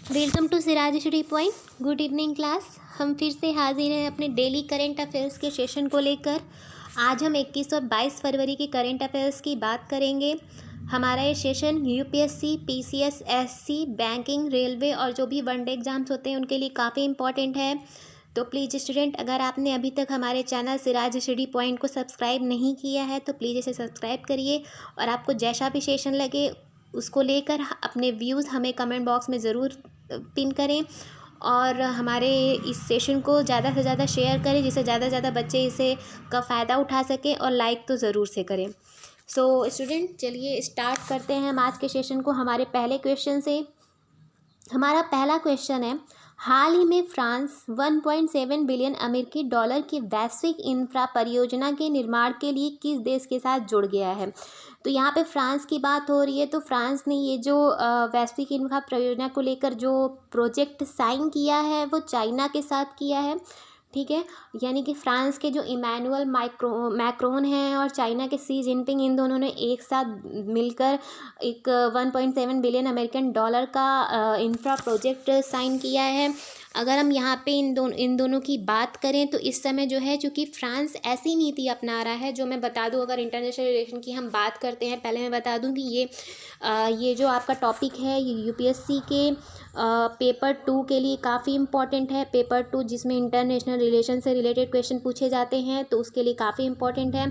Welcome to Siraj study point. Good evening class. हम फिर से हाजिर हैं अपने डेली करंट अफेयर्स के सेशन को लेकर। आज हम 21 और 22 फरवरी के करंट अफेयर्स की बात करेंगे। हमारा ये session UPSC, PCS, SC, banking, railway और जो भी वनडे एग्जाम्स होते हैं उनके लिए काफ़ी इंपॉर्टेंट है। तो प्लीज़ स्टूडेंट, अगर आपने अभी तक हमारे चैनल सिराज स्टडी पॉइंट को सब्सक्राइब नहीं किया है तो प्लीज़ इसे सब्सक्राइब करिए। और आपको जैसा भी सेशन लगे उसको लेकर अपने व्यूज़ हमें कमेंट बॉक्स में ज़रूर पिन करें और हमारे इस सेशन को ज़्यादा से ज़्यादा शेयर करें जिससे ज़्यादा से ज़्यादा बच्चे इसे का फ़ायदा उठा सकें, और लाइक तो ज़रूर से करें। सो स्टूडेंट, चलिए स्टार्ट करते हैं हम आज के सेशन को हमारे पहले क्वेश्चन से। हमारा पहला क्वेश्चन है, हाल ही में फ्रांस 1.7 बिलियन अमेरिकी डॉलर की वैश्विक इंफ्रा परियोजना के निर्माण के लिए किस देश के साथ जुड़ गया है? तो यहाँ पे फ्रांस की बात हो रही है। तो फ्रांस ने ये जो वैश्विक इंफ्रा परियोजना को लेकर जो प्रोजेक्ट साइन किया है वो चाइना के साथ किया है। ठीक है, यानी कि फ्रांस के जो इमैनुअल मैक्रोन हैं और चाइना के सी जिनपिंग, इन दोनों ने एक साथ मिलकर एक 1.7 बिलियन अमेरिकन डॉलर का इंफ्रा प्रोजेक्ट साइन किया है। अगर हम यहाँ पे इन दोनों की बात करें तो इस समय जो है, चूँकि फ्रांस ऐसी नीति अपना रहा है, जो मैं बता दूँ, अगर इंटरनेशनल रिलेशन की हम बात करते हैं, पहले मैं बता दूँ कि ये जो आपका टॉपिक है ये यूपीएससी के पेपर 2 के लिए काफ़ी इंपॉर्टेंट है। पेपर 2 जिसमें इंटरनेशनल रिलेशन से रिलेटेड क्वेश्चन पूछे जाते हैं, तो उसके लिए काफ़ी इंपॉर्टेंट है।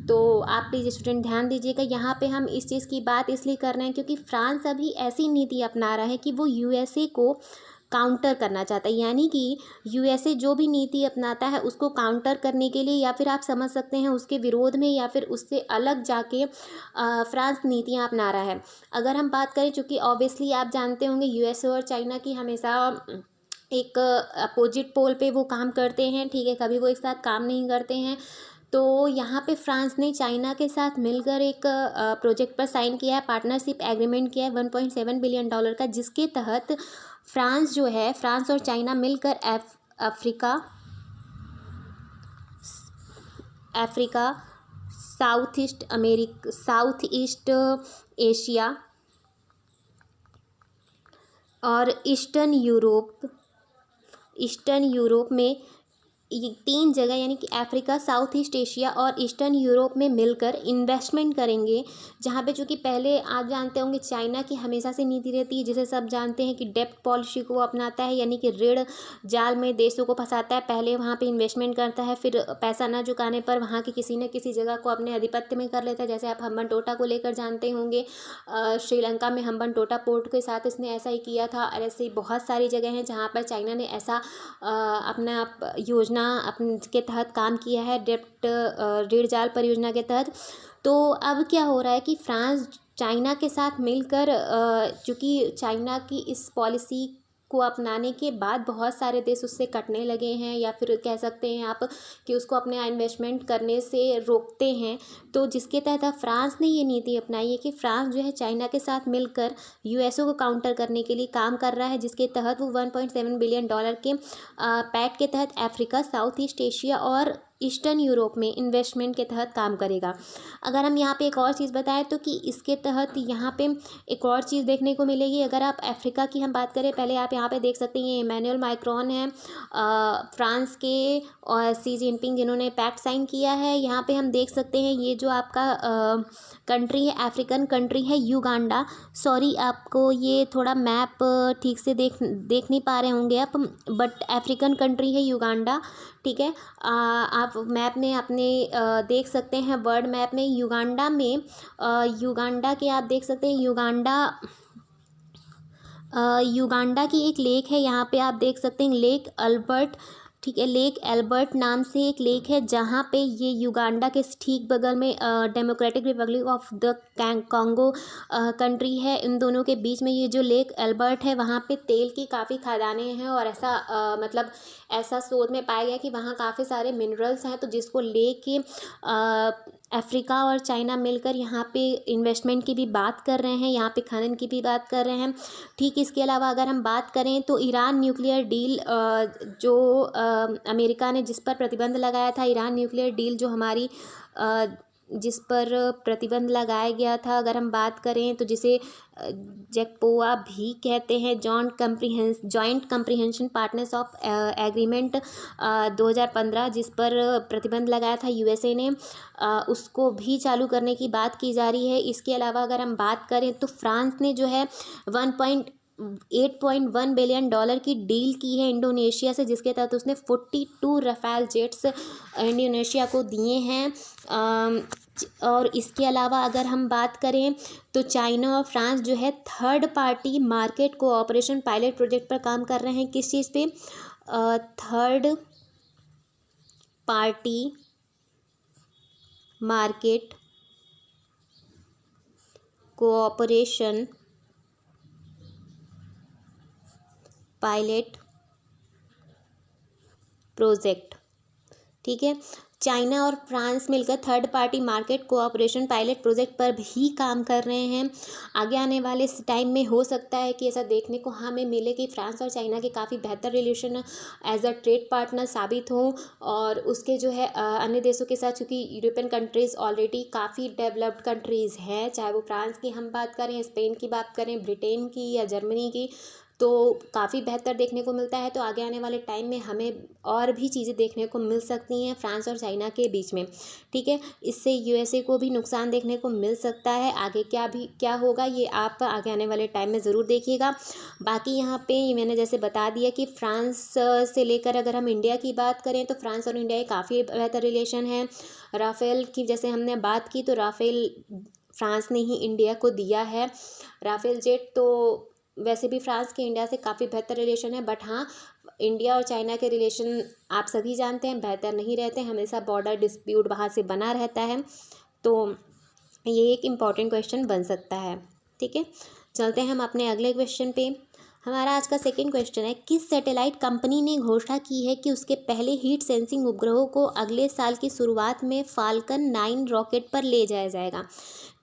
तो आप प्लीज़ स्टूडेंट ध्यान दीजिएगा। यहाँ पे हम इस चीज़ की बात इसलिए कर रहे हैं क्योंकि फ्रांस अभी ऐसी नीति अपना रहा है कि वो यूएसए को काउंटर करना चाहता है, यानी कि यूएसए जो भी नीति अपनाता है उसको काउंटर करने के लिए, या फिर आप समझ सकते हैं उसके विरोध में, या फिर उससे अलग जाके फ्रांस नीतियाँ अपना रहा है। अगर हम बात करें, चूँकि ऑब्वियसली आप जानते होंगे यूएसए और चाइना की हमेशा एक अपोजिट पोल पे वो काम करते हैं। ठीक है, कभी वो एक साथ काम नहीं करते हैं। तो यहाँ पे फ्रांस ने चाइना के साथ मिलकर एक प्रोजेक्ट पर साइन किया है, पार्टनरशिप एग्रीमेंट किया है 1.7 बिलियन डॉलर का, जिसके तहत फ्रांस जो है, फ्रांस और चाइना मिलकर अफ्रीका, साउथ ईस्ट एशिया और ईस्टर्न यूरोप में, ये 3 जगह यानी कि अफ्रीका, साउथ ईस्ट एशिया और ईस्टर्न यूरोप में मिलकर इन्वेस्टमेंट करेंगे। जहाँ पे चूँकि पहले आप जानते होंगे चाइना की हमेशा से नीति रहती है, जिसे सब जानते हैं कि डेप्ट पॉलिसी को वो अपनाता है, यानी कि ऋण जाल में देशों को फंसाता है। पहले वहाँ पे इन्वेस्टमेंट करता है, फिर पैसा न चुकाने पर वहाँ की किसी न किसी जगह को अपने आधिपत्य में कर लेता है। जैसे आप हम्बनटोटा को लेकर जानते होंगे, श्रीलंका में हम्बनटोटा पोर्ट के साथ इसने ऐसा ही किया था। और ऐसी बहुत सारी जगह हैं जहाँ पर चाइना ने ऐसा अपना योजना अपने के तहत काम किया है, डेप्ट ऋण जाल परियोजना के तहत। तो अब क्या हो रहा है कि फ्रांस चाइना के साथ मिलकर, चूँकि चाइना की इस पॉलिसी को अपनाने के बाद बहुत सारे देश उससे कटने लगे हैं, या फिर कह सकते हैं आप कि उसको अपने इन्वेस्टमेंट करने से रोकते हैं। तो जिसके तहत अब फ्रांस ने ये नीति अपनाई है कि फ्रांस जो है चाइना के साथ मिलकर यूएसओ को काउंटर करने के लिए काम कर रहा है, जिसके तहत वो 1.7 बिलियन डॉलर के पैक्ट के तहत अफ्रीका, साउथ ईस्ट एशिया और ईस्टर्न यूरोप में इन्वेस्टमेंट के तहत काम करेगा। अगर हम यहाँ पे एक और चीज़ बताएं तो कि इसके तहत यहाँ पे एक और चीज़ देखने को मिलेगी। अगर आप अफ्रीका की हम बात करें, पहले आप यहाँ पे देख सकते हैं ये इमैनुअल मैक्रोन है, फ्रांस के, और सी जिनपिंग जिन्होंने पैक्ट साइन किया है। यहाँ पे हम देख सकते हैं ये जो आपका कंट्री है, अफ्रीकन कंट्री है युगांडा। सॉरी, आपको ये थोड़ा मैप ठीक से देख नहीं पा रहे होंगे आप, बट अफ्रीकन कंट्री है युगांडा। ठीक है, आप मैप में अपने देख सकते हैं, वर्ल्ड मैप में युगांडा के आप देख सकते हैं, युगांडा की एक लेक है, यहाँ पे आप देख सकते हैं लेक अल्बर्ट। ठीक है, लेक एल्बर्ट नाम से एक लेक है, जहाँ पे ये युगांडा के ठीक बगल में democratic Republic of the Congo country है। इन दोनों के बीच में ये जो लेक एल्बर्ट है, वहाँ पे तेल की काफ़ी खदानें हैं, और मतलब ऐसा शोध में पाया गया कि वहाँ काफ़ी सारे मिनरल्स हैं। तो जिसको लेके अफ्रीका और चाइना मिलकर यहाँ पे इन्वेस्टमेंट की भी बात कर रहे हैं, यहाँ पे खनन की भी बात कर रहे हैं। ठीक, इसके अलावा अगर हम बात करें तो ईरान न्यूक्लियर डील, जो अमेरिका ने जिस पर प्रतिबंध लगाया था, ईरान न्यूक्लियर डील जो हमारी जिस पर प्रतिबंध लगाया गया था, अगर हम बात करें तो जिसे जैकपोआ भी कहते हैं, joint comprehension partners of agreement 2015, जिस पर प्रतिबंध लगाया था यूएसए ने, उसको भी चालू करने की बात की जा रही है। इसके अलावा अगर हम बात करें तो फ्रांस ने जो है 8.1 बिलियन डॉलर की डील की है इंडोनेशिया से, जिसके तहत उसने 42 रफाल जेट्स इंडोनेशिया को दिए हैं। और इसके अलावा अगर हम बात करें तो चाइना और फ्रांस जो है third party market cooperation pilot project पर काम कर रहे हैं। किस चीज़ पे? Third party market cooperation pilot project. ठीक है, चाइना और फ्रांस मिलकर third party market cooperation pilot project पर भी काम कर रहे हैं। आगे आने वाले टाइम में हो सकता है कि ऐसा देखने को हमें मिले कि फ्रांस और चाइना के काफ़ी बेहतर relation as a trade partner साबित हों, और उसके जो है अन्य देशों के साथ, क्योंकि यूरोपियन कंट्रीज़ ऑलरेडी काफ़ी डेवलप्ड कंट्रीज़ हैं, चाहे वो फ्रांस की हम बात करें, स्पेन की बात करें, ब्रिटेन की या जर्मनी की, तो काफ़ी बेहतर देखने को मिलता है। तो आगे आने वाले टाइम में हमें और भी चीज़ें देखने को मिल सकती हैं फ्रांस और चाइना के बीच में। ठीक है, इससे यूएसए को भी नुकसान देखने को मिल सकता है। आगे क्या होगा ये आप आगे आने वाले टाइम में ज़रूर देखिएगा। बाकी यहाँ पे मैंने जैसे बता दिया कि फ्रांस से लेकर अगर हम इंडिया की बात करें तो फ्रांस और इंडिया के काफ़ी बेहतर रिलेशन है। राफेल की जैसे हमने बात की तो राफेल फ्रांस ने ही इंडिया को दिया है। राफेल जेट तो वैसे भी फ्रांस के इंडिया से काफ़ी बेहतर रिलेशन है, बट हाँ, इंडिया और चाइना के रिलेशन आप सभी जानते हैं बेहतर नहीं रहते, हमेशा बॉर्डर डिस्प्यूट वहाँ से बना रहता है। तो ये एक इम्पॉर्टेंट क्वेश्चन बन सकता है। ठीक है, चलते हैं हम अपने अगले क्वेश्चन पे। हमारा आज का सेकंड क्वेश्चन है, किस सैटेलाइट कंपनी ने घोषणा की है कि उसके पहले हीट सेंसिंग उपग्रहों को अगले साल की शुरुआत में फाल्कन 9 रॉकेट पर ले जाया जाएगा?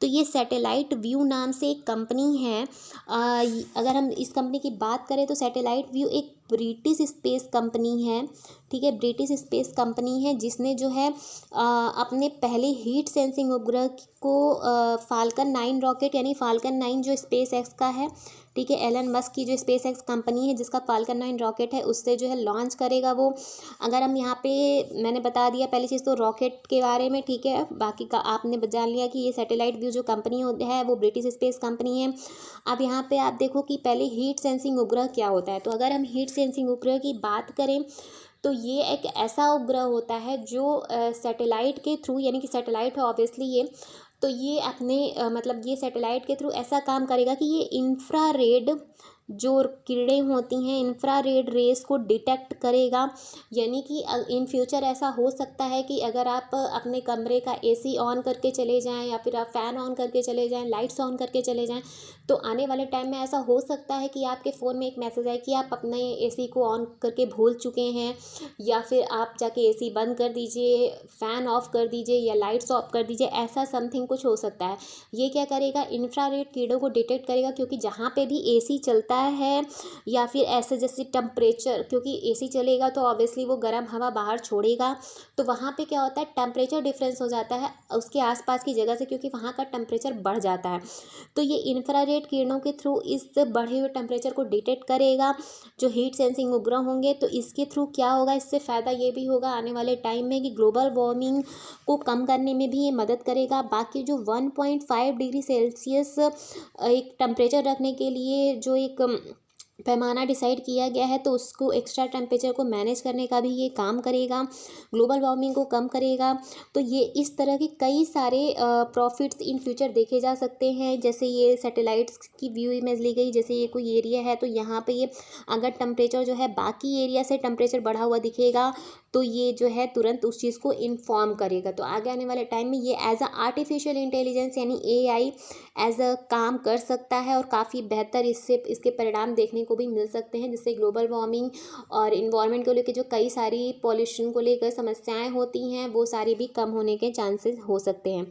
तो ये सैटेलाइट व्यू नाम से एक कंपनी है। अगर हम इस कंपनी की बात करें तो सैटेलाइट व्यू एक ब्रिटिश स्पेस कंपनी है। ठीक है, ब्रिटिश स्पेस कंपनी है जिसने जो है अपने पहले हीट सेंसिंग उपग्रह को फाल्कन 9 रॉकेट, यानी फाल्कन 9 जो स्पेस एक्स का है, ठीक है, एलन मस्क की जो स्पेस एक्स कंपनी है जिसका फाल्कन 9 रॉकेट है, उससे जो है लॉन्च करेगा वो। अगर हम यहाँ पे मैंने बता दिया पहली चीज़ तो रॉकेट के बारे में, ठीक है, बाकी का आपने जान लिया कि ये सैटेलाइट व्यू जो कंपनी है वो ब्रिटिश स्पेस कंपनी है। अब यहाँ पे आप देखो कि पहले हीट सेंसिंग उपग्रह क्या होता है। तो अगर हम हीट सेंसिंग उपग्रह की बात करें तो ये एक ऐसा उपग्रह होता है जो सैटेलाइट के थ्रू, यानी कि सैटेलाइट है ऑब्वियसली ये, तो ये अपने मतलब ये सैटेलाइट के थ्रू ऐसा काम करेगा कि ये इंफ्रारेड जो किरणें होती हैं, इंफ्रारेड रेस को डिटेक्ट करेगा। यानी कि इन फ्यूचर ऐसा हो सकता है कि अगर आप अपने कमरे का एसी ऑन करके चले जाएं या फिर आप फ़ैन ऑन करके चले जाएं, लाइट्स ऑन करके चले जाएं, तो आने वाले टाइम में ऐसा हो सकता है कि आपके फ़ोन में एक मैसेज आए कि आप अपने एसी को ऑन करके भूल चुके हैं, या फिर आप जाके एसी बंद कर दीजिए, फ़ैन ऑफ कर दीजिए या लाइट्स ऑफ कर दीजिए, ऐसा समथिंग कुछ हो सकता है। ये क्या करेगा, इंफ्रारेड किरणों को डिटेक्ट करेगा, क्योंकि जहाँ पे भी एसी चलता है या फिर ऐसे जैसे टेम्परेचर, क्योंकि एसी चलेगा तो ऑब्वियसली वो गर्म हवा बाहर छोड़ेगा, तो वहाँ पे क्या होता है, टेम्परेचर डिफरेंस हो जाता है उसके आसपास की जगह से, क्योंकि वहाँ का टेम्परेचर बढ़ जाता है। तो ये इंफ्रारेड किरणों के थ्रू इस बढ़े हुए टेम्परेचर को डिटेक्ट करेगा जो हीट सेंसिंग उपग्रह होंगे। तो इसके थ्रू क्या होगा, इससे फ़ायदा ये भी होगा आने वाले टाइम में कि ग्लोबल वार्मिंग को कम करने में भी ये मदद करेगा। बाकी जो 1.5 डिग्री सेल्सियस एक टेम्परेचर रखने के लिए जो एक पैमाना डिसाइड किया गया है, तो उसको एक्स्ट्रा टेम्परेचर को मैनेज करने का भी ये काम करेगा, ग्लोबल वार्मिंग को कम करेगा। तो ये इस तरह के कई सारे प्रॉफिट्स इन फ्यूचर देखे जा सकते हैं। जैसे ये सैटेलाइट्स की व्यू इमेज ली गई, जैसे ये कोई एरिया है तो यहाँ पे ये अगर टेम्परेचर जो है बाकी एरिया से टेम्परेचर बढ़ा हुआ दिखेगा तो ये जो है तुरंत उस चीज़ को इन्फॉर्म करेगा। तो आगे आने वाले टाइम में ये एज अ आर्टिफिशियल इंटेलिजेंस यानी एआई एज अ काम कर सकता है, और काफ़ी बेहतर इसके परिणाम देखने को भी मिल सकते हैं, जिससे ग्लोबल वार्मिंग और इन्वायरमेंट को लेकर जो कई सारी पॉल्यूशन को लेकर समस्याएं होती हैं वो सारी भी कम होने के चांसेस हो सकते हैं।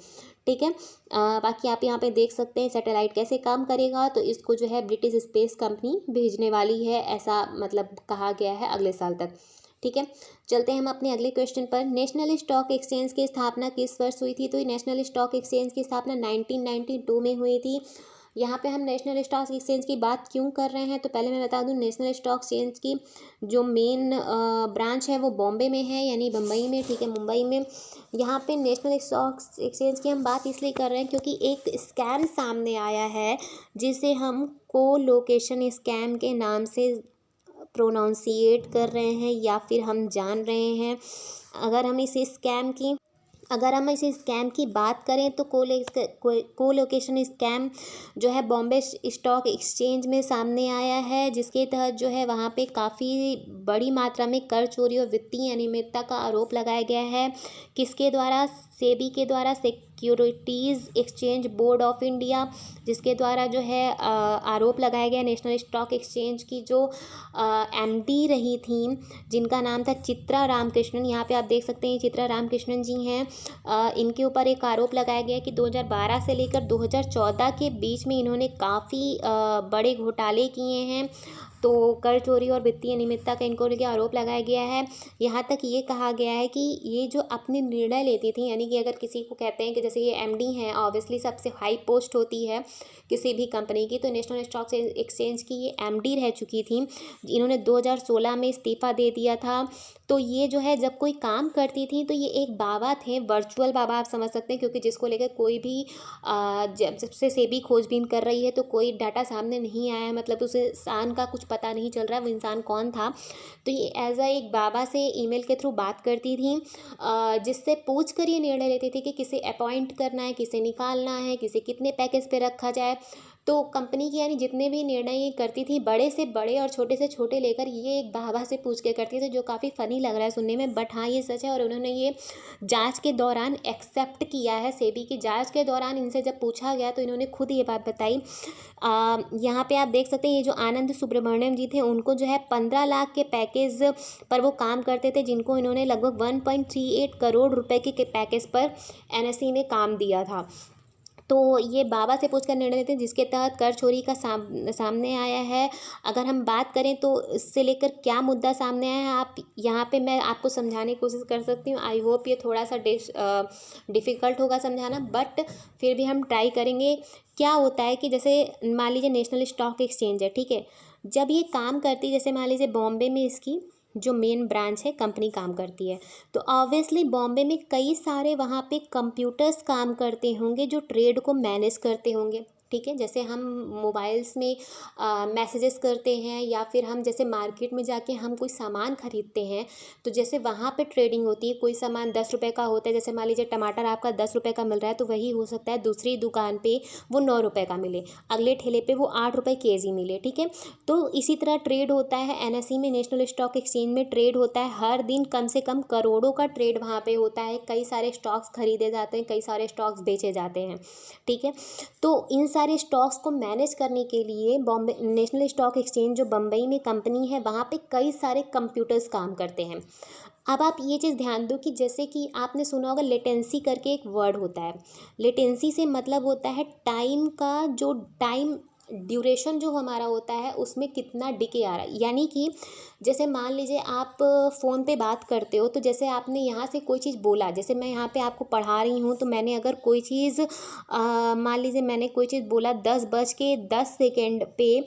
ठीक है, बाकी आप यहाँ पे देख सकते हैं सैटेलाइट कैसे काम करेगा। तो इसको जो है ब्रिटिश स्पेस कंपनी भेजने वाली है, ऐसा मतलब कहा गया है अगले साल तक। ठीक है, चलते हैं हम अपने अगले क्वेश्चन पर। नेशनल स्टॉक एक्सचेंज की स्थापना किस वर्ष हुई थी? तो ये नेशनल स्टॉक एक्सचेंज की स्थापना 1992 में हुई थी। यहाँ पे हम नेशनल स्टॉक एक्सचेंज की बात क्यों कर रहे हैं, तो पहले मैं बता दूं, नेशनल स्टॉक एक्सचेंज की जो मेन ब्रांच है वो बॉम्बे में है, यानी बम्बई में, ठीक है, मुंबई में। यहाँ पे नेशनल स्टॉक एक्सचेंज की हम बात इसलिए कर रहे हैं क्योंकि एक स्कैम सामने आया है जिसे हम कोलोकेशन स्कैम के नाम से प्रोनाउंसिएट कर रहे हैं या फिर हम जान रहे हैं। अगर हम इस स्कैम की बात करें तो कोलोकेशन स्कैम जो है बॉम्बे स्टॉक एक्सचेंज में सामने आया है, जिसके तहत जो है वहाँ पे काफ़ी बड़ी मात्रा में कर चोरी और वित्तीय अनियमितता का आरोप लगाया गया है। किसके द्वारा? सेबी के द्वारा, securities exchange board of India, जिसके द्वारा जो है आरोप लगाया गया। नेशनल स्टॉक एक्सचेंज की जो एमडी रही थी, जिनका नाम था चित्रा रामकृष्णन, यहाँ पे आप देख सकते हैं चित्रा रामकृष्णन जी हैं। इनके ऊपर एक आरोप लगाया गया कि 2012 से लेकर 2014 के बीच में इन्होंने काफ़ी बड़े घोटाले किए हैं। तो कर चोरी और वित्तीय अनियमितता का इनको लेके आरोप लगाया गया है। यहाँ तक ये कहा गया है कि ये जो अपने निर्णय लेती थी, यानी कि अगर किसी को कहते हैं कि जैसे ये एमडी हैं, ऑब्वियसली सबसे हाई पोस्ट होती है किसी भी कंपनी की, तो नेशनल स्टॉक एक्सचेंज की ये एमडी रह चुकी थी। इन्होंने 2016 में इस्तीफ़ा दे दिया था। तो ये जो है जब कोई काम करती थी तो ये एक बाबा थे, वर्चुअल बाबा आप समझ सकते हैं, क्योंकि जिसको लेकर कोई भी जब से सेबी खोजबीन कर रही है तो कोई डाटा सामने नहीं आया है, मतलब उस इंसान का कुछ पता नहीं चल रहा है वो इंसान कौन था। तो ये एज अ एक बाबा से ईमेल के थ्रू बात करती थी, जिससे पूछ कर ये निर्णय लेती थी कि किसे अपॉइंट करना है, किसे निकालना है, किसे कितने पैकेज पे रखा जाए। तो कंपनी की यानी जितने भी निर्णय ये करती थी, बड़े से बड़े और छोटे से छोटे लेकर, ये एक बाबा से पूछ के करती थी, जो काफ़ी फ़नी लग रहा है सुनने में, बट हाँ ये सच है। और उन्होंने ये जांच के दौरान एक्सेप्ट किया है। सेबी की जांच के दौरान इनसे जब पूछा गया तो इन्होंने खुद ये बात बताई। यहाँ पे आप देख सकते हैं ये जो आनंद सुब्रमण्यम जी थे, उनको जो है 15 लाख के पैकेज पर वो काम करते थे, जिनको इन्होंने लगभग 1.38 करोड़ रुपए के पैकेज पर एनएसई में काम दिया था। तो ये बाबा से पूछकर निर्णय लेते हैं, जिसके तहत कर चोरी का सामने आया है। अगर हम बात करें तो इससे लेकर क्या मुद्दा सामने आया है, आप यहाँ पे मैं आपको समझाने की कोशिश कर सकती हूँ। आई होप ये थोड़ा सा डिफ़िकल्ट होगा समझाना, बट फिर भी हम ट्राई करेंगे। क्या होता है कि जैसे मान लीजिए नेशनल स्टॉक एक्सचेंज है, ठीक है, जब ये काम करती है, जैसे मान लीजिए बॉम्बे में इसकी जो मेन ब्रांच है कंपनी काम करती है, तो ऑब्वियसली बॉम्बे में कई सारे वहाँ पे कंप्यूटर्स काम करते होंगे जो ट्रेड को मैनेज करते होंगे, ठीक है। जैसे हम मोबाइल्स में मैसेजेस करते हैं, या फिर हम जैसे मार्केट में जाके हम कोई सामान खरीदते हैं, तो जैसे वहाँ पे ट्रेडिंग होती है। कोई सामान 10 रुपये का होता है, जैसे मान लीजिए टमाटर आपका 10 रुपये का मिल रहा है, तो वही हो सकता है दूसरी दुकान पे वो 9 रुपये का मिले, अगले ठेले पे वो 8 रुपये केजी मिले, ठीक है। तो इसी तरह ट्रेड होता है एनएसई में, नेशनल स्टॉक एक्सचेंज में ट्रेड होता है। हर दिन कम से कम करोड़ों का ट्रेड वहाँ पे होता है। कई सारे स्टॉक्स खरीदे जाते हैं, कई सारे स्टॉक्स बेचे जाते हैं, ठीक है। तो इन सारे स्टॉक्स को मैनेज करने के लिए बॉम्बे नेशनल स्टॉक एक्सचेंज जो बम्बई में कंपनी है, वहाँ पे कई सारे कंप्यूटर्स काम करते हैं। अब आप ये चीज़ ध्यान दो कि जैसे कि आपने सुना होगा लेटेंसी करके एक वर्ड होता है। लेटेंसी से मतलब होता है टाइम का, जो टाइम ड्यूरेशन जो हमारा होता है उसमें कितना डिके आ रहा है। यानी कि जैसे मान लीजिए आप फ़ोन पे बात करते हो, तो जैसे आपने यहाँ से कोई चीज़ बोला, जैसे मैं यहाँ पे आपको पढ़ा रही हूँ, तो मैंने अगर कोई चीज़ मान लीजिए मैंने कोई चीज़ बोला 10:10 पे,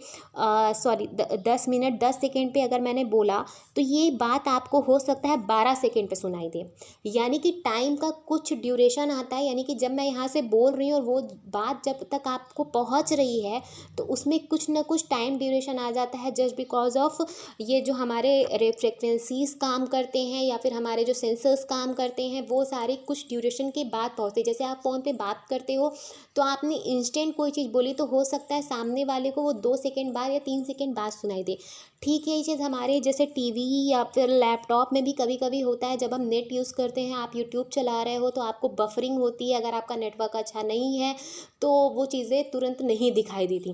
सॉरी 10 मिनट 10 सेकेंड पे अगर मैंने बोला, तो ये बात आपको हो सकता है 12 सेकेंड पे सुनाई दे। यानी कि टाइम का कुछ ड्यूरेशन आता है, यानी कि जब मैं यहाँ से बोल रही हूँ और वो बात जब तक आपको पहुँच रही है, तो उसमें कुछ ना कुछ टाइम ड्यूरेशन आ जाता है, जस्ट बिकॉज ऑफ ये जो हमारे फ्रिक्वेंसीज काम करते हैं या फिर हमारे जो सेंसर्स काम करते हैं, वो सारे कुछ ड्यूरेशन के बाद पहुँचते हैं। जैसे आप फ़ोन पे बात करते हो, तो आपने इंस्टेंट कोई चीज़ बोली, तो हो सकता है सामने वाले को वो 2 सेकेंड बाद या 3 सेकेंड बाद सुनाई दे। ठीक है, ये चीज़ हमारे जैसे टीवी या फिर लैपटॉप में भी कभी कभी होता है। जब हम नेट यूज़ करते हैं, आप यूट्यूब चला रहे हो, तो आपको बफरिंग होती है, अगर आपका नेटवर्क अच्छा नहीं है तो वो चीज़ें तुरंत नहीं दिखाई देती।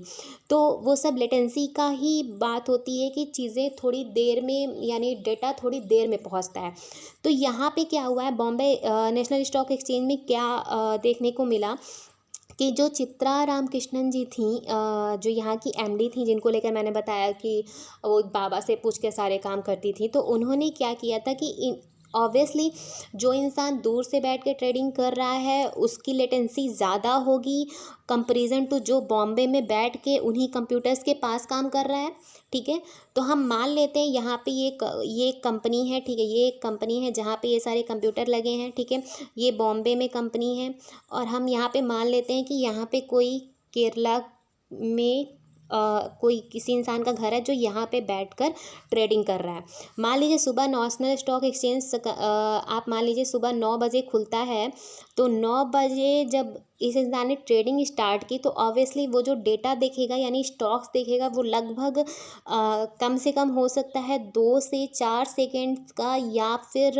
तो वो सब लेटेंसी का ही बात होती है कि चीज़ें थोड़ी देर में, यानी डेटा थोड़ी देर में पहुंचता है। तो यहाँ पे क्या हुआ है, बॉम्बे नेशनल स्टॉक एक्सचेंज में क्या देखने को मिला कि जो चित्रा रामकृष्णन जी थी, जो यहाँ की एमडी थी, जिनको लेकर मैंने बताया कि वो बाबा से पूछ के सारे काम करती थी, तो उन्होंने क्या किया था कि ऑब्वियसली जो इंसान दूर से बैठ के ट्रेडिंग कर रहा है उसकी लेटेंसी ज़्यादा होगी कंपैरिजन टू जो बॉम्बे में बैठ के उन्हीं कंप्यूटर्स के पास काम कर रहा है। ठीक है, तो हम मान लेते हैं यहाँ पे ये एक कंपनी है। ठीक है, ये एक कंपनी है जहाँ पे ये सारे कंप्यूटर लगे हैं। ठीक है, ये बॉम्बे में कंपनी है और हम यहाँ पे मान लेते हैं कि यहाँ पे कोई केरला में कोई किसी इंसान का घर है जो यहाँ पे बैठकर ट्रेडिंग कर रहा है। मान लीजिए सुबह नेशनल स्टॉक एक्सचेंज आप मान लीजिए सुबह 9 बजे खुलता है, तो 9 बजे जब इस इंसान ने ट्रेडिंग स्टार्ट की तो ऑब्वियसली वो जो डेटा देखेगा यानी स्टॉक्स देखेगा वो लगभग कम से कम हो सकता है 2 से 4 सेकेंड्स का, या फिर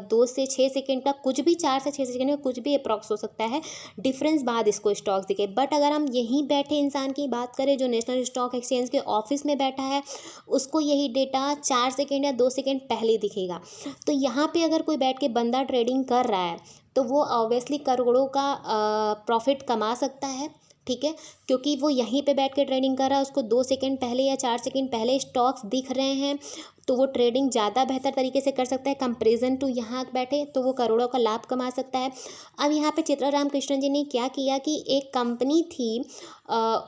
2 से 6 सेकेंड का, कुछ भी 4 से 6 सेकेंड का कुछ भी अप्रॉक्स हो सकता है डिफरेंस बाद इसको स्टॉक्स दिखे। बट अगर हम यहीं बैठे इंसान की बात करें जो नेशनल स्टॉक एक्सचेंज के ऑफिस में बैठा है, उसको यही डेटा 4 सेकेंड या 2 सेकेंड पहले दिखेगा। तो यहाँ पे अगर कोई बैठ के बंदा ट्रेडिंग कर रहा है तो वो ऑब्वियसली करोड़ों का प्रॉफिट कमा सकता है। ठीक है, क्योंकि वो यहीं पे बैठ के ट्रेडिंग कर रहा है, उसको 2 सेकेंड पहले या 4 सेकेंड पहले स्टॉक्स दिख रहे हैं, तो वो ट्रेडिंग ज़्यादा बेहतर तरीके से कर सकता है कंपेरिजन टू यहाँ बैठे, तो वो करोड़ों का लाभ कमा सकता है। अब यहाँ पे चित्रा रामकृष्णन जी ने क्या किया कि एक कंपनी थी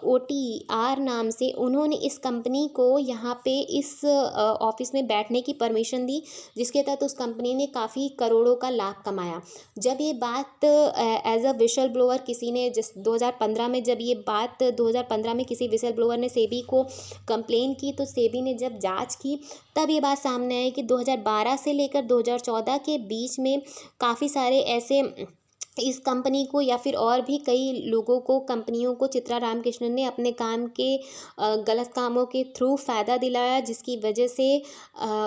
OTR नाम से, उन्होंने इस कंपनी को यहाँ पे इस ऑफिस में बैठने की परमिशन दी, जिसके तहत उस कंपनी ने काफ़ी करोड़ों का लाभ कमाया। जब ये बात एज अ विशल ब्लोअर किसी ने 2015 में, जब ये बात 2015 में किसी विशल ब्लोअर ने सेबी को कंप्लेन की, तो सेबी ने जब जांच की तब ये बात सामने आई कि 2012 से लेकर 2014 के बीच में काफ़ी सारे ऐसे इस कंपनी को या फिर और भी कई लोगों को, कंपनियों को चित्रा रामकृष्णन ने अपने काम के गलत कामों के थ्रू फ़ायदा दिलाया, जिसकी वजह से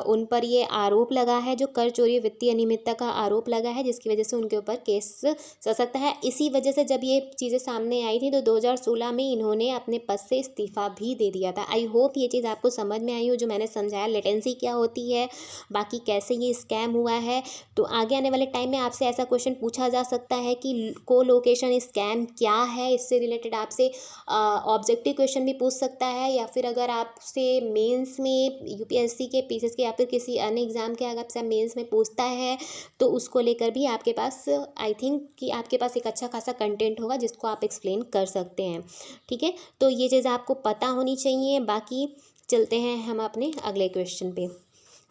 उन पर ये आरोप लगा है, जो कर चोरी वित्तीय अनियमितता का आरोप लगा है, जिसकी वजह से उनके ऊपर केस चल सकता है। इसी वजह से जब ये चीज़ें सामने आई थी तो 2016 में इन्होंने अपने पद से इस्तीफ़ा भी दे दिया था। आई होप ये चीज़ आपको समझ में आई हो, जो मैंने समझाया लेटेंसी क्या होती है, बाकी कैसे ये स्कैम हुआ है। तो आगे आने वाले टाइम में आपसे ऐसा क्वेश्चन पूछा जा सकता है कि कोलोकेशन स्कैम क्या है, इससे रिलेटेड आपसे ऑब्जेक्टिव क्वेश्चन भी पूछ सकता है, या फिर अगर आपसे मेंस में यूपीएससी के पीसीएस के या फिर किसी अन्य एग्जाम के अगर आपसे मेंस में पूछता है तो उसको लेकर भी आपके पास आई थिंक कि आपके पास एक अच्छा खासा कंटेंट होगा जिसको आप एक्सप्लेन कर सकते हैं। ठीक है, तो ये चीज़ आपको पता होनी चाहिए। बाकी चलते हैं हम अपने अगले क्वेश्चन पे।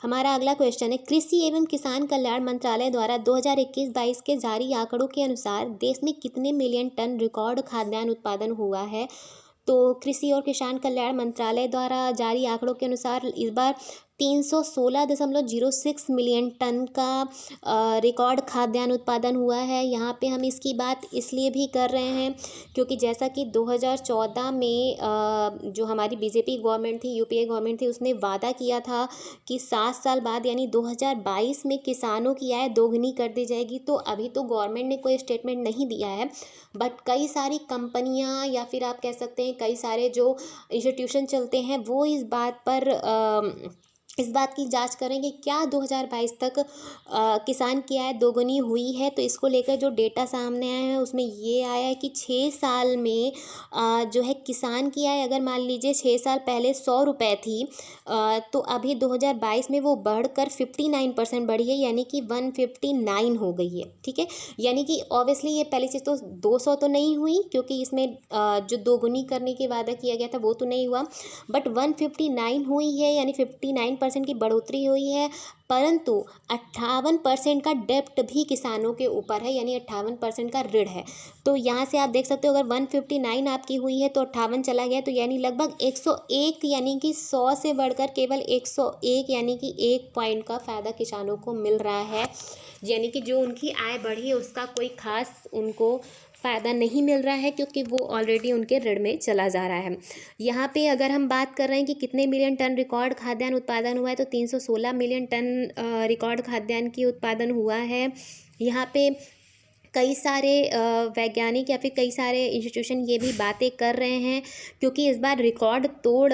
हमारा अगला क्वेश्चन है, कृषि एवं किसान कल्याण मंत्रालय द्वारा 2021-22 के जारी आंकड़ों के अनुसार देश में कितने मिलियन टन रिकॉर्ड खाद्यान्न उत्पादन हुआ है। तो कृषि और किसान कल्याण मंत्रालय द्वारा जारी आंकड़ों के अनुसार इस बार 316.06 मिलियन टन का रिकॉर्ड खाद्यान्न उत्पादन हुआ है। यहाँ पे हम इसकी बात इसलिए भी कर रहे हैं क्योंकि जैसा कि 2014 में जो हमारी बीजेपी गवर्नमेंट थी, यूपीए गवर्नमेंट थी, उसने वादा किया था कि 7 साल बाद यानी 2022 में किसानों की आय दोगुनी कर दी जाएगी। तो अभी तो गवर्नमेंट ने कोई स्टेटमेंट नहीं दिया है, बट कई सारी कंपनियां या फिर आप कह सकते हैं कई सारे जो इंस्टीट्यूशन चलते हैं वो इस बात की जांच करेंगे क्या 2022 तक किसान की आय दोगुनी हुई है। तो इसको लेकर जो डेटा सामने आया है उसमें ये आया है कि 6 साल में जो है किसान की आय, अगर मान लीजिए 6 साल पहले 100 रुपये थी, तो अभी 2022 में वो बढ़कर 59% बढ़ी है, यानी कि 159 हो गई है। ठीक है, यानी कि ऑब्वियसली ये पहली चीज़ तो 200 तो नहीं हुई क्योंकि इसमें जो दोगुनी करने की वादा किया गया था वो तो नहीं हुआ, बट 159 हुई है, यानी 59% की बढ़ोतरी हुई है। परंतु 58% का डेप्ट भी किसानों के ऊपर है, यानी 58% का ऋण है। तो यहाँ से आप देख सकते हो अगर 159 आपकी हुई है तो 58 चला गया, तो यानी लगभग 101, यानी कि 100 से बढ़कर केवल 101, यानी कि 1 पॉइंट का फ़ायदा किसानों को मिल रहा है। यानी कि जो उनकी आय बढ़ी है उसका कोई खास उनको फ़ायदा नहीं मिल रहा है क्योंकि वो ऑलरेडी उनके ऋण में चला जा रहा है। यहाँ पे अगर हम बात कर रहे हैं कि कितने मिलियन टन रिकॉर्ड खाद्यान्न उत्पादन हुआ है, तो 316 मिलियन टन रिकॉर्ड खाद्यान्न की उत्पादन हुआ है। यहाँ पे कई सारे वैज्ञानिक या फिर कई सारे इंस्टीट्यूशन ये भी बातें कर रहे हैं क्योंकि इस बार रिकॉर्ड तोड़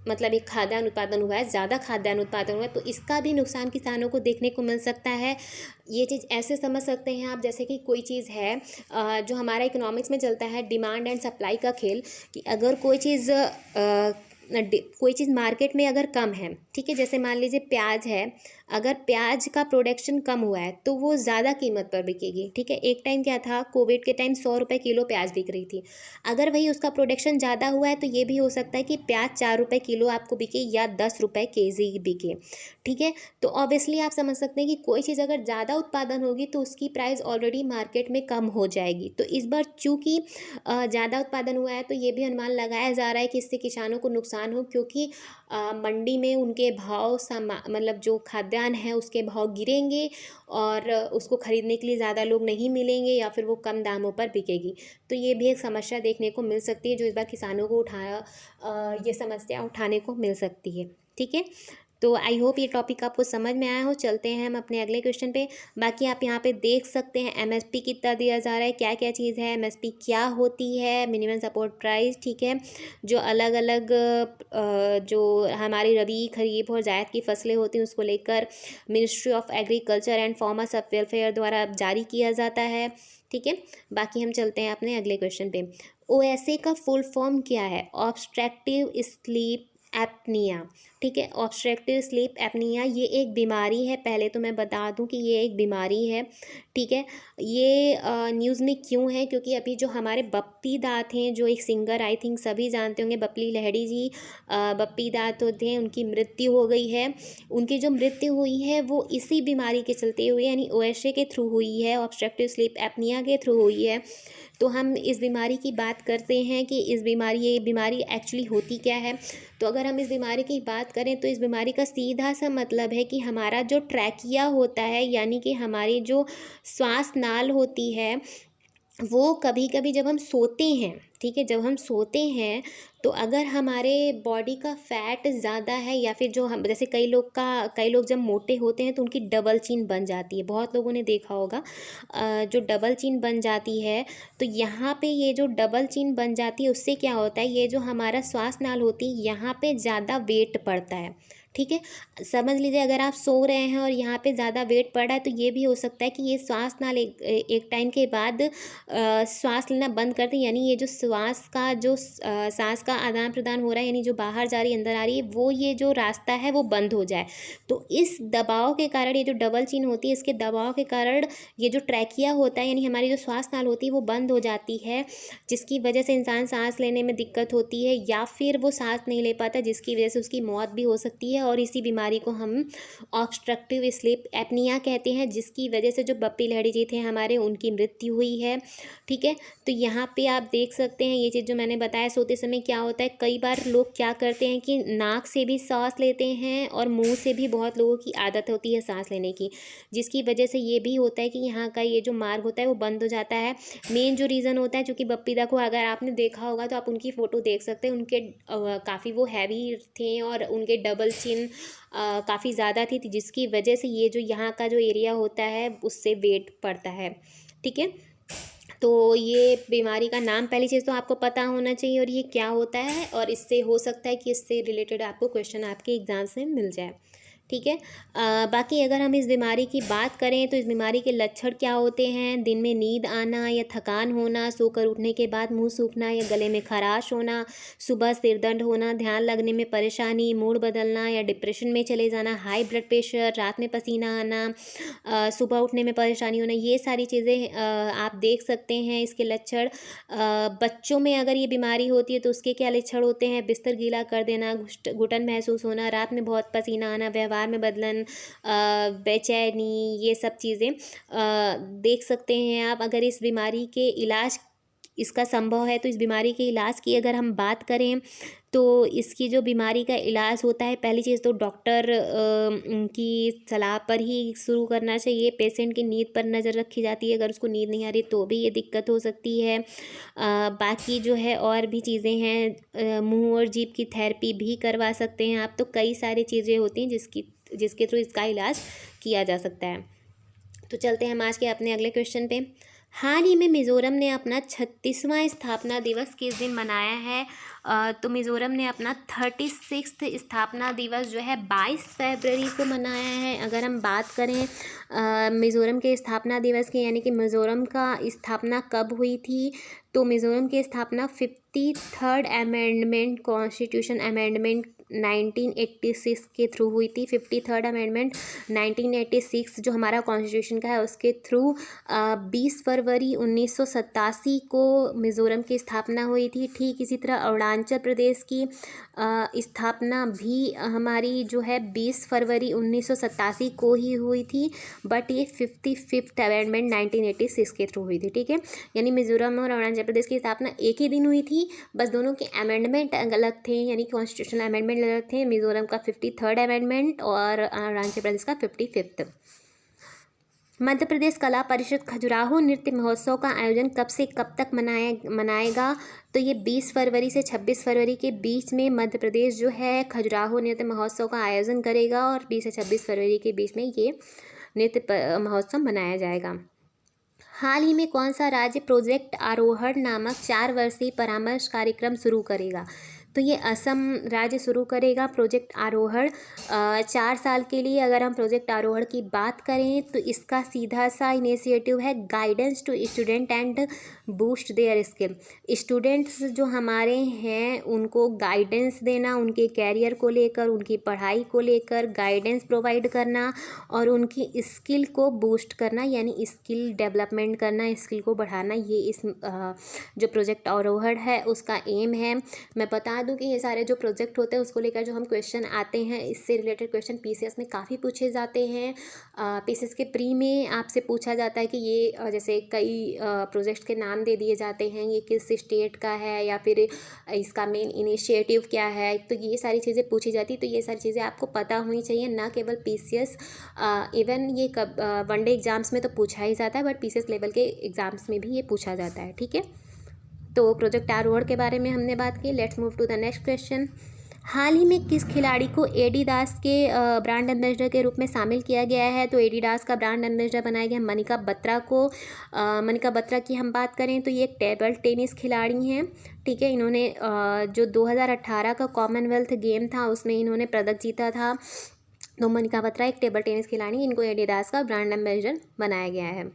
मतलब एक खाद्यान्न उत्पादन हुआ है, ज़्यादा खाद्यान्न उत्पादन हुआ है, तो इसका भी नुकसान किसानों को देखने को मिल सकता है। ये चीज़ ऐसे समझ सकते हैं आप, जैसे कि कोई चीज़ है जो हमारा इकोनॉमिक्स में चलता है, डिमांड एंड सप्लाई का खेल, कि अगर कोई चीज़ मार्केट में अगर कम है, ठीक है, जैसे मान लीजिए प्याज है, अगर प्याज का प्रोडक्शन कम हुआ है तो वो ज़्यादा कीमत पर बिकेगी, ठीक है। एक टाइम क्या था, कोविड के टाइम 100 रुपये किलो प्याज बिक रही थी। अगर वही उसका प्रोडक्शन ज़्यादा हुआ है तो ये भी हो सकता है कि प्याज 4 रुपये किलो आपको बिके या 10 रुपये केजी बिके, ठीक है। तो ऑब्वियसली आप समझ सकते हैं कि कोई चीज़ अगर ज़्यादा उत्पादन होगी तो उसकी प्राइस ऑलरेडी मार्केट में कम हो जाएगी। तो इस बार चूँकि ज़्यादा उत्पादन हुआ है तो ये भी अनुमान लगाया जा रहा है कि इससे किसानों को नुकसान हो, क्योंकि मंडी में उनके भाव मतलब जो खाद्यान्न है उसके भाव गिरेंगे और उसको ख़रीदने के लिए ज़्यादा लोग नहीं मिलेंगे या फिर वो कम दामों पर बिकेगी। तो ये भी एक समस्या देखने को मिल सकती है जो इस बार किसानों को ये समस्या उठाने को मिल सकती है, ठीक है। तो आई होप ये टॉपिक आपको समझ में आया हो। चलते हैं हम अपने अगले क्वेश्चन पे। बाकी आप यहाँ पे देख सकते हैं एमएसपी कितना दिया जा रहा है, क्या क्या चीज़ है, एमएसपी क्या होती है, मिनिमम सपोर्ट प्राइस, ठीक है। जो अलग अलग जो हमारी रबी, खरीफ और जायद की फसलें होती हैं उसको लेकर ministry of agriculture and farmers welfare द्वारा जारी किया जाता है, ठीक है। बाकी हम चलते हैं अपने अगले क्वेश्चन पे। ओएसए का फुल फॉर्म क्या है? ऑब्स्ट्रक्टिव स्लीप एपनिया, ठीक है। ऑब्स्ट्रक्टिव स्लीप एपनिया ये एक बीमारी है, पहले तो मैं बता दूं कि ये एक बीमारी है, ठीक है। ये न्यूज़ में क्यों है, क्योंकि अभी जो हमारे बप्पी दास हैं, जो एक सिंगर आई थिंक सभी जानते होंगे, बप्पी लहड़ी जी, बप्पी दास होते हैं, उनकी मृत्यु हो गई है। उनकी जो मृत्यु हुई है वो इसी बीमारी के चलते हुई, यानी ओएसए के थ्रू हुई है, ऑब्स्ट्रक्टिव स्लीप एपनिया के थ्रू हुई है। तो हम इस बीमारी की बात करते हैं कि ये बीमारी एक्चुअली होती क्या है। तो अगर हम इस बीमारी की बात करें तो इस बीमारी का सीधा सा मतलब है कि हमारा जो ट्रैकिया होता है, यानी कि हमारी जो श्वास नाल होती है, वो कभी कभी जब हम सोते हैं, ठीक है, जब हम सोते हैं तो अगर हमारे बॉडी का फैट ज़्यादा है या फिर जो हम जैसे कई लोग जब मोटे होते हैं तो उनकी डबल चिन बन जाती है, बहुत लोगों ने देखा होगा जो डबल चिन बन जाती है। तो यहाँ पे ये जो डबल चिन बन जाती है उससे क्या होता है, ये जो हमारा श्वास नाल होती है यहाँ पे ज़्यादा वेट पड़ता है, ठीक है। समझ लीजिए अगर आप सो रहे हैं और यहाँ पे ज़्यादा वेट पड़ रहा है तो ये भी हो सकता है कि ये श्वास नाल एक टाइम के बाद श्वास लेना बंद कर दें, यानी ये जो सांस का आदान प्रदान हो रहा है, यानी जो बाहर जा रही है अंदर आ रही है, वो ये जो रास्ता है वो बंद हो जाए। तो इस दबाव के कारण, ये जो डबल चिन होती है इसके दबाव के कारण ये जो ट्रैकिया होता है, यानी हमारी जो श्वास नाल होती है वो बंद हो जाती है, जिसकी वजह से इंसान सांस लेने में दिक्कत होती है या फिर वो सांस नहीं ले पाता, जिसकी वजह से उसकी मौत भी हो सकती है। और इसी बीमारी को हम ऑब्स्ट्रक्टिव स्लीप एपनिया कहते हैं, जिसकी वजह से जो बप्पी लहड़ी जी थे हमारे, उनकी मृत्यु हुई है, ठीक है। तो यहाँ पे आप देख सकते हैं ये चीज़ जो मैंने बताया, सोते समय क्या होता है, कई बार लोग क्या करते हैं कि नाक से भी सांस लेते हैं और मुंह से भी बहुत लोगों की आदत होती है सांस लेने की, जिसकी वजह से ये भी होता है कि यहाँ का ये जो मार्ग होता है वो बंद हो जाता है। मेन जो रीज़न होता है, चूँकि बप्पी दा को अगर आपने देखा होगा तो आप उनकी फ़ोटो देख सकते हैं, उनके काफ़ी वो हैवी थे और उनके डबल चिन काफ़ी ज़्यादा थी, जिसकी वजह से ये जो यहाँ का जो एरिया होता है उससे वेट पड़ता है, ठीक है। तो ये बीमारी का नाम पहली चीज़ तो आपको पता होना चाहिए और ये क्या होता है, और इससे हो सकता है कि इससे रिलेटेड आपको क्वेश्चन आपके एग्ज़ाम्स में मिल जाए, ठीक है। बाकी अगर हम इस बीमारी की बात करें तो इस बीमारी के लक्षण क्या होते हैं? दिन में नींद आना या थकान होना, सोकर उठने के बाद मुंह सूखना या गले में खराश होना, सुबह सिरदर्द होना, ध्यान लगने में परेशानी, मूड बदलना या डिप्रेशन में चले जाना, हाई ब्लड प्रेशर, रात में पसीना आना, सुबह उठने में परेशानी होना, ये सारी चीज़ें आप देख सकते हैं इसके लक्षण। बच्चों में अगर ये बीमारी होती है तो उसके क्या लक्षण होते हैं? बिस्तर गीला कर देना, घुटन महसूस होना, रात में बहुत पसीना आना, व्यवहार में बदलन, बेचैनी, ये सब चीज़ें देख सकते हैं आप। अगर इस बीमारी के इलाज इसका संभव है तो इस बीमारी के इलाज की अगर हम बात करें तो इसकी जो बीमारी का इलाज होता है, पहली चीज़ तो डॉक्टर की सलाह पर ही शुरू करना चाहिए। पेशेंट की नींद पर नज़र रखी जाती है, अगर उसको नींद नहीं आ रही तो भी ये दिक्कत हो सकती है। बाकी जो है और भी चीज़ें हैं, मुंह और जीभ की थेरेपी भी करवा सकते हैं आप। तो कई सारी चीज़ें होती हैं जिसके थ्रू इसका इलाज किया जा सकता है। तो चलते हैं हम आज के अपने अगले क्वेश्चन पे। हाल ही में मिज़ोरम ने अपना 36वां स्थापना दिवस किस दिन मनाया है? तो मिज़ोरम ने अपना 36th स्थापना दिवस जो है 22 फरवरी को मनाया है। अगर हम बात करें मिज़ोरम के स्थापना दिवस की, यानी कि मिज़ोरम का स्थापना कब हुई थी, तो मिज़ोरम की स्थापना 53rd अमेंडमेंट कॉन्स्टिट्यूशन अमेंडमेंट 1986 के थ्रू हुई थी। 53rd अमेंडमेंट 1986 जो हमारा कॉन्स्टिट्यूशन का है उसके थ्रू 20 फरवरी 1987 को मिज़ोरम की स्थापना हुई थी। ठीक इसी तरह अरुणाचल प्रदेश की स्थापना भी हमारी जो है 20 फरवरी 1987 को ही हुई थी, बट ये 55th अमेंडमेंट 1986 के थ्रू हुई थी। ठीक है, यानी मिज़ोरम और अरुणाचल प्रदेश की स्थापना एक ही दिन हुई थी, बस दोनों के अमेंडमेंट अलग थे, यानी कॉन्स्टिट्यूशनल अमेंडमेंट अलग थे। मिज़ोरम का 53rd अमेंडमेंट और अरुणाचल प्रदेश का 55th। मध्य प्रदेश कला परिषद खजुराहो नृत्य महोत्सव का आयोजन कब से कब तक मनाएगा, तो ये 20 फरवरी से 26 फरवरी के बीच में मध्य प्रदेश जो है खजुराहो नृत्य महोत्सव का आयोजन करेगा और 20 से 26 फरवरी के बीच में ये नृत्य महोत्सव मनाया जाएगा। हाल ही में कौन सा राज्य प्रोजेक्ट आरोहण नामक 4 वर्षीय परामर्श कार्यक्रम शुरू करेगा, तो ये असम राज्य शुरू करेगा प्रोजेक्ट आरोहण 4 साल के लिए। अगर हम प्रोजेक्ट आरोहण की बात करें तो इसका सीधा सा इनिशिएटिव है guidance to student and boost their skill. Students जो हमारे हैं उनको गाइडेंस देना, उनके कैरियर को लेकर, उनकी पढ़ाई को लेकर गाइडेंस प्रोवाइड करना और उनकी स्किल को बूस्ट करना, यानी स्किल डेवलपमेंट करना, स्किल को बढ़ाना, ये इस जो प्रोजेक्ट आरोहण है उसका एम है। मैं बता दूं कि ये सारे जो प्रोजेक्ट होते हैं उसको लेकर जो हम क्वेश्चन आते हैं, इससे रिलेटेड क्वेश्चन पीसीएस में काफ़ी पूछे जाते हैं। पीसीएस के प्री में आपसे पूछा जाता है कि ये जैसे कई प्रोजेक्ट के नाम दे दिए जाते हैं, ये किस स्टेट का है या फिर इसका मेन इनिशिएटिव क्या है, तो ये सारी चीज़ें पूछी जाती। तो ये सारी चीज़ें आपको पता होनी चाहिए, ना केवल पीसीएस, इवन ये वनडे एग्जाम्स में तो पूछा ही जाता है, बट पीसीएस लेवल के एग्जाम्स में भी ये पूछा जाता है। ठीक है, तो प्रोजेक्ट आरोहण के बारे में हमने बात की। Let's move to the next question. हाल ही में किस खिलाड़ी को एडिडास के ब्रांड एम्बेसडर के रूप में शामिल किया गया है, तो एडिडास का ब्रांड एम्बेसडर बनाया गया मनिका बत्रा को। मनिका बत्रा की हम बात करें तो ये एक टेबल टेनिस खिलाड़ी हैं। ठीक है, इन्होंने जो 2018 का कॉमनवेल्थ गेम था उसमें इन्होंने पदक जीता था। तो मनिका बत्रा एक टेबल टेनिस खिलाड़ी, इनको एडिडास का ब्रांड एम्बेसडर बनाया गया है।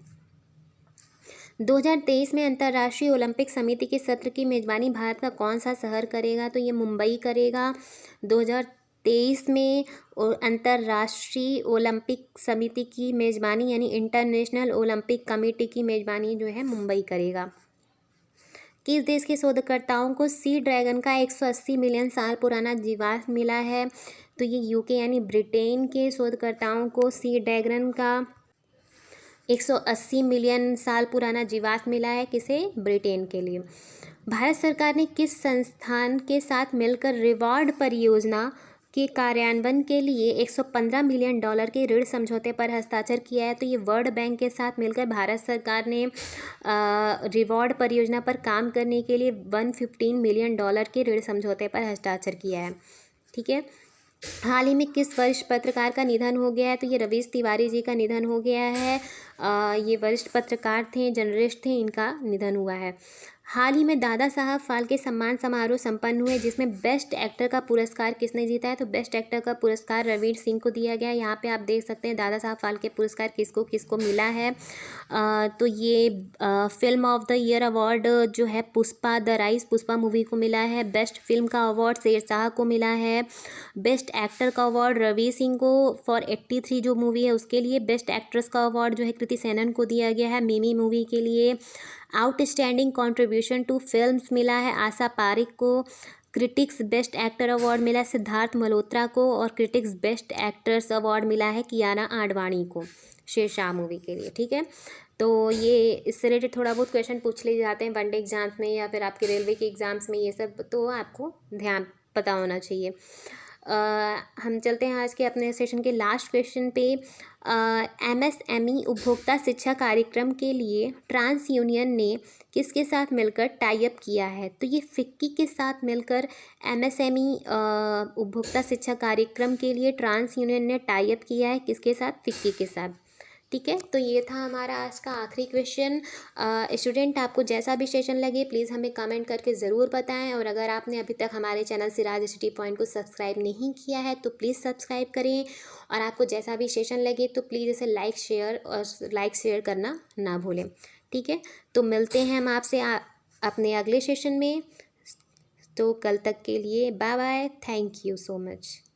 2023 में अंतर्राष्ट्रीय ओलंपिक समिति के सत्र की मेज़बानी भारत का कौन सा शहर करेगा, तो ये मुंबई करेगा। 2023 में अंतर्राष्ट्रीय ओलंपिक समिति की मेज़बानी यानी इंटरनेशनल ओलंपिक कमेटी की मेज़बानी जो है मुंबई करेगा। किस देश के शोधकर्ताओं को सी ड्रैगन का 180 मिलियन साल पुराना जीवाश्म मिला है, तो ये यूके यानी ब्रिटेन के शोधकर्ताओं को सी ड्रैगन का 180 मिलियन साल पुराना जीवाश्म मिला है। किसे? ब्रिटेन के लिए। भारत सरकार ने किस संस्थान के साथ मिलकर रिवॉर्ड परियोजना के कार्यान्वयन के लिए $115 मिलियन के ऋण समझौते पर हस्ताक्षर किया है, तो ये वर्ल्ड बैंक के साथ मिलकर भारत सरकार ने रिवॉर्ड परियोजना पर काम करने के लिए $115 मिलियन के ऋण समझौते पर हस्ताक्षर किया है। ठीक है, हाल ही में किस वरिष्ठ पत्रकार का निधन हो गया है, तो ये रवीश तिवारी जी का निधन हो गया है। ये वरिष्ठ पत्रकार थे, जर्नलिस्ट थे, इनका निधन हुआ है। हाल ही में दादा साहब फाल्के सम्मान समारोह संपन्न हुए जिसमें बेस्ट एक्टर का पुरस्कार किसने जीता है, तो बेस्ट एक्टर का पुरस्कार रणवीर सिंह को दिया गया। यहाँ पे आप देख सकते हैं दादा साहब फाल्के पुरस्कार किसको किसको मिला है। तो ये film of the year award जो है Pushpa the rise, Pushpa movie को मिला है। बेस्ट फिल्म का अवार्ड शेरशाह को मिला है। बेस्ट एक्टर का अवार्ड रणवीर सिंह को फॉर 83 जो मूवी है उसके लिए। बेस्ट एक्ट्रेस का अवार्ड जो है कृति सेनन को दिया गया है मिमी मूवी के लिए। आउटस्टैंडिंग कंट्रीब्यूशन टू फिल्म्स मिला है आशा पारिक को। क्रिटिक्स बेस्ट एक्टर अवार्ड मिला सिद्धार्थ मल्होत्रा को और क्रिटिक्स बेस्ट एक्टर्स अवार्ड मिला है कियारा आडवाणी को शेरशाह मूवी के लिए। ठीक है, तो ये इससे रिलेटेड थोड़ा बहुत क्वेश्चन पूछ लिए जाते हैं वनडे एग्जाम्स में या फिर आपके रेलवे के एग्ज़ाम्स में, ये सब तो आपको ध्यान पता होना चाहिए। हम चलते हैं आज के अपने सेशन के लास्ट क्वेश्चन पे। MSME उपभोक्ता शिक्षा कार्यक्रम के लिए ट्रांस यूनियन ने किसके साथ मिलकर टाई अप किया है, तो ये फिक्की के साथ मिलकर MSME उपभोक्ता शिक्षा कार्यक्रम के लिए ट्रांस यूनियन ने टाई अप किया है। किसके साथ? फिक्की के साथ। ठीक है, तो ये था हमारा आज का आखिरी क्वेश्चन। स्टूडेंट, आपको जैसा भी सेशन लगे प्लीज़ हमें कमेंट करके ज़रूर बताएं, और अगर आपने अभी तक हमारे चैनल सिराज स्टडी पॉइंट को सब्सक्राइब नहीं किया है तो प्लीज़ सब्सक्राइब करें, और आपको जैसा भी सेशन लगे तो प्लीज़ इसे लाइक शेयर करना ना भूलें। ठीक है, तो मिलते हैं हम आपसे अपने अगले सेशन में। तो कल तक के लिए bye bye, thank you so much.